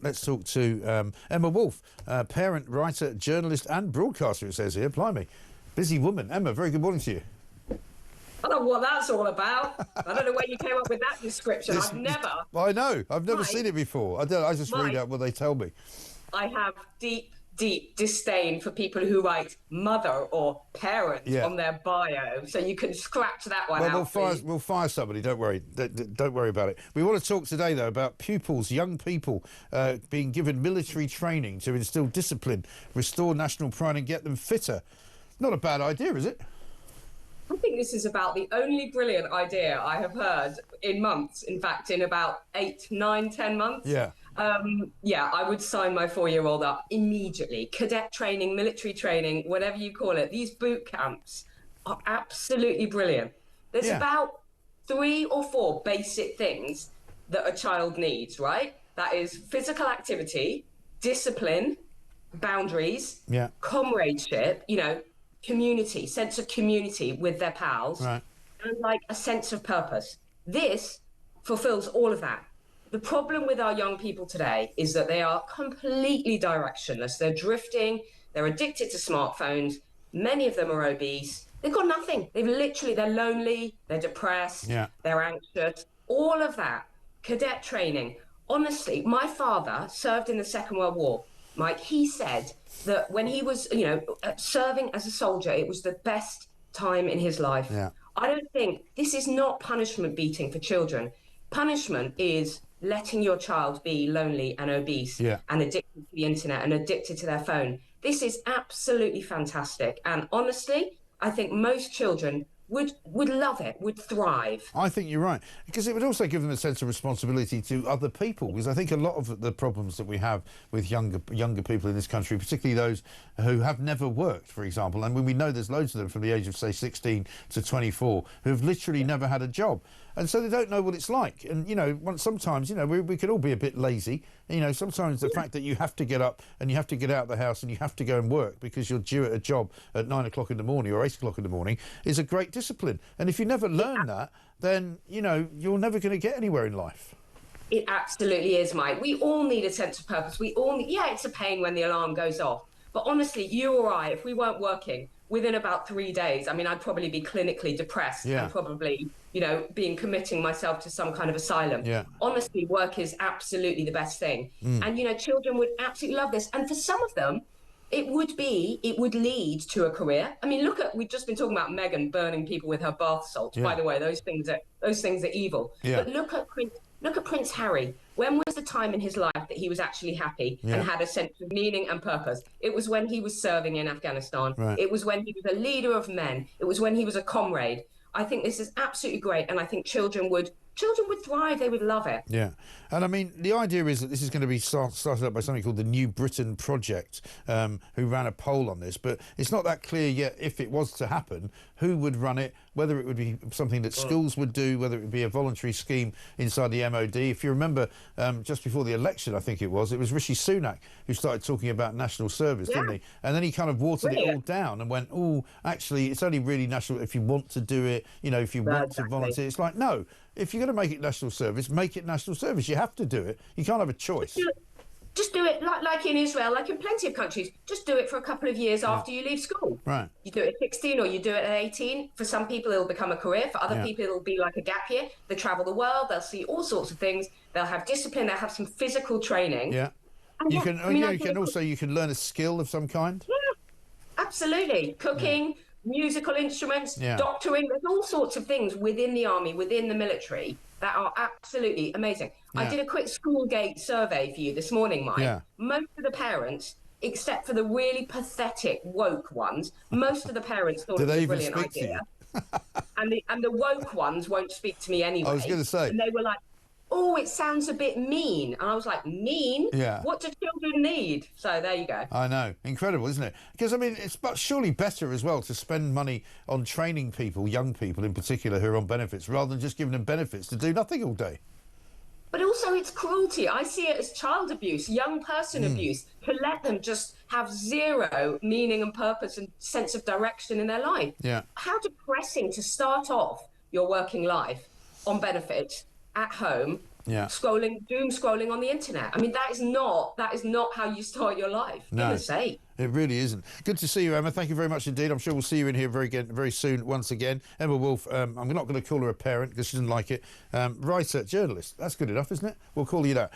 Let's talk to Emma Wolfe, parent, writer, journalist and broadcaster, it says here. Blimey, busy woman. Emma, very good morning to you. I don't know what that's all about. I don't know where you came up with that description. I've never. I know. I've never seen it before. I just read out what they tell me. I have deep disdain for people who write mother or parent on their bio. So you can scratch that one out. We'll fire somebody. Don't worry. Don't worry about it. We want to talk today, though, about pupils, young people being given military training to instill discipline, restore national pride and get them fitter. Not a bad idea, is it? I think this is about the only brilliant idea I have heard in months. In fact, in about 8, 9, 10 months. Yeah. I would sign my 4-year-old up immediately. Cadet training, military training, whatever you call it. These boot camps are absolutely brilliant. There's about 3 or 4 basic things that a child needs, right? That is physical activity, discipline, boundaries, comradeship, community, sense of community with their pals, and like a sense of purpose. This fulfills all of that. The problem with our young people today is that they are completely directionless. They're drifting, they're addicted to smartphones, many of them are obese, they've got nothing. They're lonely, they're depressed, they're anxious, all of that. Cadet training. Honestly, my father served in the Second World War. Mike, he said that when he was, serving as a soldier, it was the best time in his life. Yeah. I don't think this is not punishment beating for children. Punishment is letting your child be lonely and obese and addicted to the internet and addicted to their phone. This is absolutely fantastic. And honestly, I think most children would love it, would thrive. I think you're right, because it would also give them a sense of responsibility to other people, because I think a lot of the problems that we have with younger people in this country, particularly those who have never worked, for example, and when we know there's loads of them from the age of, say, 16 to 24 who have literally never had a job. And so they don't know what it's like. And, sometimes, we can all be a bit lazy. Sometimes the fact that you have to get up and you have to get out of the house and you have to go and work because you're due at a job at 9 o'clock in the morning or 8 o'clock in the morning is a great discipline. And if you never learn that, then, you're never going to get anywhere in life. It absolutely is, Mike. We all need a sense of purpose. We all need, it's a pain when the alarm goes off. But honestly, you or I, if we weren't working, within about 3 days, I'd probably be clinically depressed and probably, committing myself to some kind of asylum. Yeah. Honestly, work is absolutely the best thing. And, children would absolutely love this. And for some of them, it would lead to a career. We've just been talking about Meghan burning people with her bath salts. Yeah. By the way, those things are evil. Yeah. But look at Prince Harry. When was the time in his life that he was actually happy and had a sense of meaning and purpose? It was when he was serving in Afghanistan. Right. It was when he was a leader of men. It was when he was a comrade. I think this is absolutely great, and I think children would thrive. They would love it. Yeah. And the idea is that this is going to be started up by something called the New Britain Project, who ran a poll on this. But it's not that clear yet if it was to happen, who would run it, whether it would be something that schools would do, whether it would be a voluntary scheme inside the MOD. If you remember, just before the election, I think it was Rishi Sunak who started talking about national service, didn't he? And then he kind of watered it all down and went, actually, it's only really national if you want to do it, if you want to volunteer. It's like, no. If you're going to make it national service, make it national service. You have to do it. You can't have a choice. Just do it like in Israel, like in plenty of countries. Just do it for a couple of years after you leave school. Right. You do it at 16 or you do it at 18. For some people, it'll become a career. For other people, it'll be like a gap year. They travel the world. They'll see all sorts of things. They'll have discipline. They'll have some physical training. Yeah. And you can learn a skill of some kind. Yeah, absolutely. Cooking. Musical instruments, doctoring, there's all sorts of things within the army, within the military that are absolutely amazing. Yeah. I did a quick Schoolgate survey for you this morning, Mike. Yeah. Most of the parents, except for the really pathetic woke ones, most of the parents thought it was a brilliant idea. and the woke ones won't speak to me anyway. I was going to say. And they were like, it sounds a bit mean. And I was like, mean? Yeah. What do children need? So there you go. I know. Incredible, isn't it? Because, it's surely better as well to spend money on training people, young people in particular, who are on benefits, rather than just giving them benefits to do nothing all day. But also it's cruelty. I see it as child abuse, young person abuse, to let them just have zero meaning and purpose and sense of direction in their life. Yeah. How depressing to start off your working life on benefits at home, doom scrolling on the internet. I mean, that is not how you start your life. No. Goodness sake. It really isn't. Good to see you, Emma. Thank you very much indeed. I'm sure we'll see you in here very soon once again. Emma Wolf, I'm not going to call her a parent because she doesn't like it. Writer, journalist. That's good enough, isn't it? We'll call you that.